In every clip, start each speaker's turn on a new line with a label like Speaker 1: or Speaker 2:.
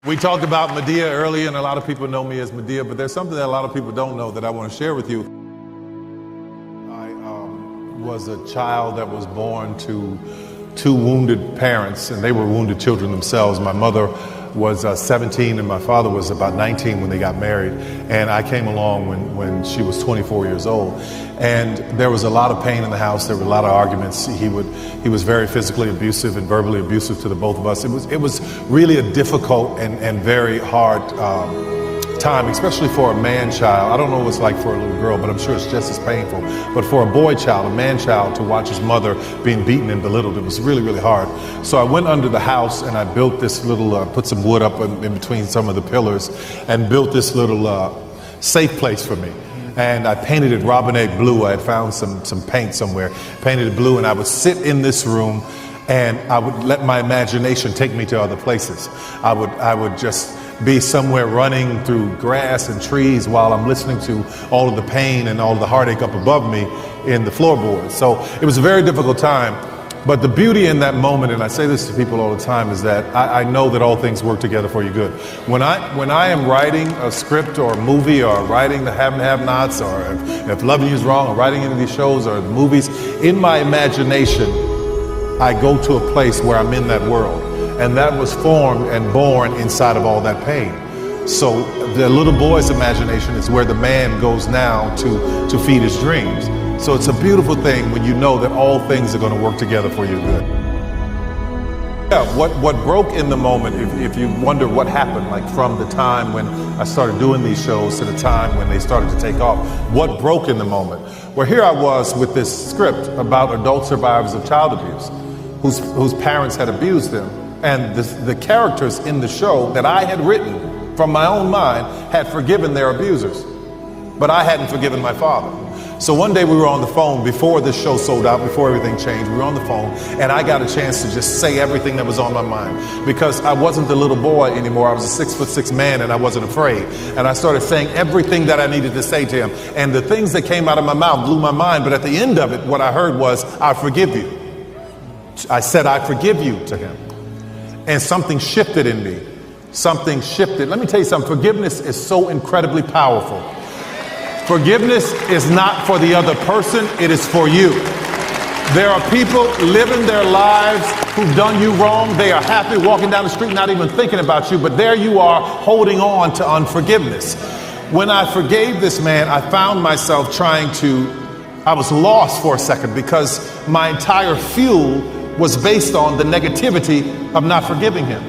Speaker 1: We talked about Medea earlier, and a lot of people know me as Medea, but there's something that a lot of people don't know that I want to share with you. I was a child that was born to two wounded parents, and they were wounded children themselves. My mother was 17 and my father was about 19 when they got married, and I came along when she was 24 years old. And there was a lot of pain in the house. There were a lot of arguments. He was very physically abusive and verbally abusive to the both of us. It was really a difficult and very hard time, especially for a man child. I don't know what it's like for a little girl, but I'm sure it's just as painful. But for a boy child, a man child, to watch his mother being beaten and belittled, it was really, really hard. So I went under the house and I built this little, put some wood up in between some of the pillars and built this little safe place for me. And I painted it robinette blue. I had found some paint somewhere, painted it blue, and I would sit in this room and I would let my imagination take me to other places. I would just be somewhere running through grass and trees while I'm listening to all of the pain and all of the heartache up above me in the floorboards. So it was a very difficult time. But the beauty in that moment, and I say this to people all the time, is that I know that all things work together for your good. When I am writing a script or a movie, or writing the have and have-nots, or if Loving You Is Wrong, or writing any of these shows or movies, in my imagination, I go to a place where I'm in that world. And that was formed and born inside of all that pain. So the little boy's imagination is where the man goes now to feed his dreams. So it's a beautiful thing when you know that all things are going to work together for your good. Yeah, what broke in the moment, if you wonder what happened, like from the time when I started doing these shows to the time when they started to take off, what broke in the moment? Well, here I was with this script about adult survivors of child abuse whose parents had abused them. And the characters in the show that I had written from my own mind had forgiven their abusers, but I hadn't forgiven my father. So one day we were on the phone before this show sold out, before everything changed. We were on the phone and I got a chance to just say everything that was on my mind, because I wasn't the little boy anymore. I was a 6'6" man and I wasn't afraid. And I started saying everything that I needed to say to him. And the things that came out of my mouth blew my mind. But at the end of it, what I heard was, I forgive you. I said, I forgive you to him. And something shifted in me. Something shifted. Let me tell you something. Forgiveness is so incredibly powerful. Forgiveness is not for the other person. It is for you. There are people living their lives who've done you wrong. They are happy walking down the street, not even thinking about you. But there you are holding on to unforgiveness. When I forgave this man, I found myself I was lost for a second, because my entire fuel was based on the negativity of not forgiving him.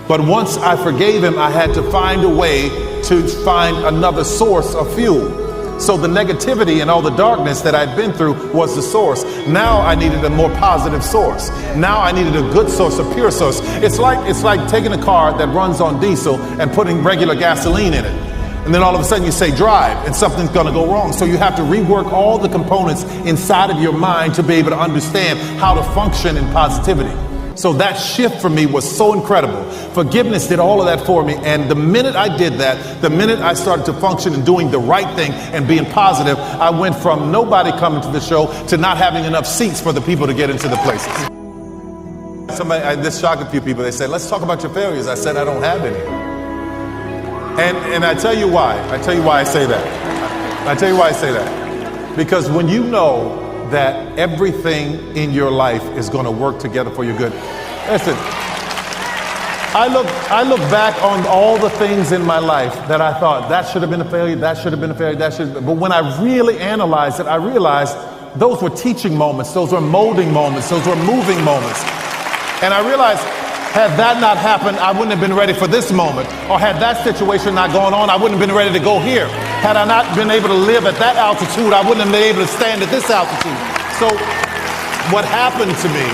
Speaker 1: But once I forgave him, I had to find a way to find another source of fuel. So the negativity and all the darkness that I'd been through was the source. Now I needed a more positive source. Now I needed a good source, a pure source. It's like taking a car that runs on diesel and putting regular gasoline in it. And then all of a sudden you say drive and something's going to go wrong. So you have to rework all the components inside of your mind to be able to understand how to function in positivity. So that shift for me was so incredible. Forgiveness did all of that for me. And the minute I did that, the minute I started to function and doing the right thing and being positive, I went from nobody coming to the show to not having enough seats for the people to get into the places. This shocked a few people. They said, let's talk about your failures. I said, I don't have any. And I tell you why. I tell you why I say that. Because when you know that everything in your life is going to work together for your good. Listen, I look back on all the things in my life that I thought that should have been a failure, that should have been a failure, that should have been. But when I really analyzed it, I realized those were teaching moments, those were molding moments, those were moving moments. And I realized, had that not happened, I wouldn't have been ready for this moment. Or had that situation not gone on, I wouldn't have been ready to go here. Had I not been able to live at that altitude, I wouldn't have been able to stand at this altitude. So what happened to me,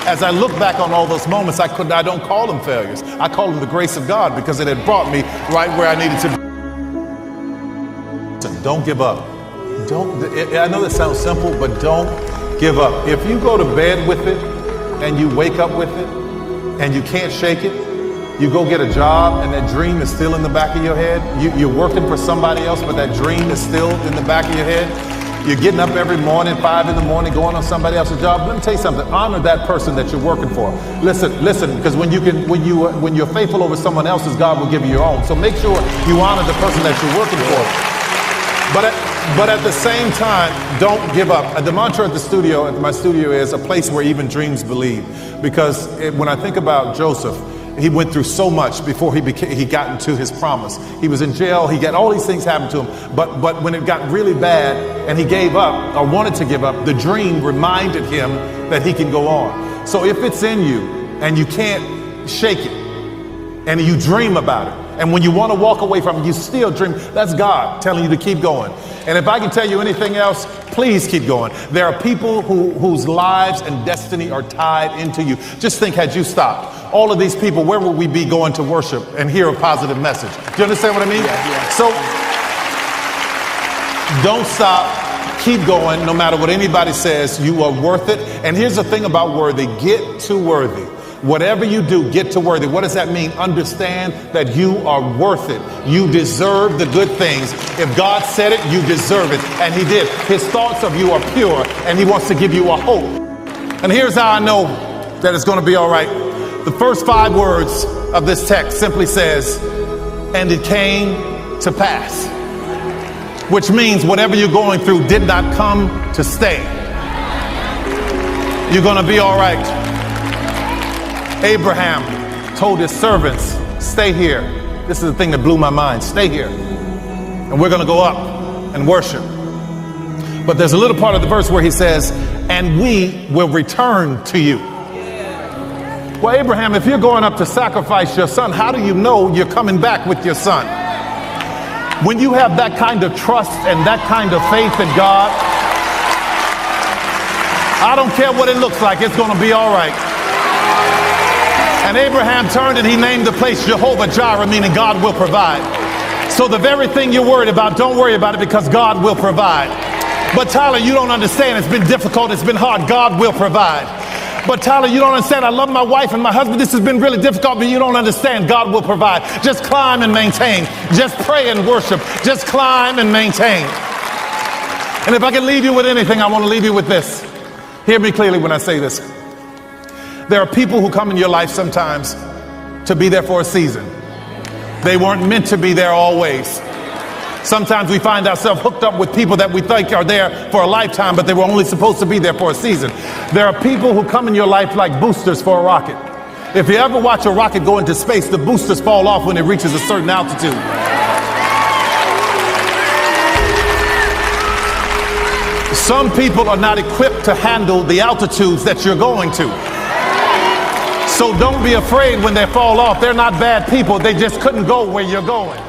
Speaker 1: as I look back on all those moments, I don't call them failures. I call them the grace of God, because it had brought me right where I needed to be. Don't give up. I know that sounds simple, but don't give up. If you go to bed with it and you wake up with it, and you can't shake it, you go get a job and that dream is still in the back of your head. You're working for somebody else, but that dream is still in the back of your head. You're getting up every morning, 5 in the morning, going on somebody else's job. Let me tell you something. Honor that person that you're working for. Listen, because when you're faithful over someone else's, God will give you your own. So make sure you honor the person that you're working for. But at the same time, don't give up. The mantra at my studio is a place where even dreams believe. Because when I think about Joseph, he went through so much before he got into his promise. He was in jail. He got all these things happen to him. But when it got really bad and he gave up or wanted to give up, the dream reminded him that he can go on. So if it's in you and you can't shake it and you dream about it, and when you want to walk away from it, you still dream, that's God telling you to keep going. And if I can tell you anything else, please keep going. There are people whose lives and destiny are tied into you. Just think, had you stopped, all of these people, where would we be going to worship and hear a positive message? Do you understand what I mean? Yeah. So don't stop. Keep going. No matter what anybody says, you are worth it. And here's the thing about worthy. Get to worthy. Whatever you do, get to worthy. What does that mean? Understand that you are worth it. You deserve the good things. If God said it, you deserve it. And he did. His thoughts of you are pure, and he wants to give you a hope. And here's how I know that it's going to be all right. The first 5 words of this text simply says, and it came to pass. Which means whatever you're going through did not come to stay. You're going to be all right. Abraham told his servants, stay here. This is the thing that blew my mind. Stay here. And we're going to go up and worship. But there's a little part of the verse where he says, and we will return to you. Well, Abraham, if you're going up to sacrifice your son, how do you know you're coming back with your son? When you have that kind of trust and that kind of faith in God, I don't care what it looks like, it's going to be all right. And Abraham turned and he named the place Jehovah Jireh, meaning God will provide. So the very thing you're worried about, don't worry about it because God will provide. But Tyler, you don't understand. It's been difficult. It's been hard. God will provide. But Tyler, you don't understand. I love my wife and my husband. This has been really difficult, but you don't understand. God will provide. Just climb and maintain. Just pray and worship. Just climb and maintain. And if I can leave you with anything, I want to leave you with this. Hear me clearly when I say this. There are people who come in your life sometimes to be there for a season. They weren't meant to be there always. Sometimes we find ourselves hooked up with people that we think are there for a lifetime, but they were only supposed to be there for a season. There are people who come in your life like boosters for a rocket. If you ever watch a rocket go into space, the boosters fall off when it reaches a certain altitude. Some people are not equipped to handle the altitudes that you're going to. So don't be afraid when they fall off. They're not bad people. They just couldn't go where you're going.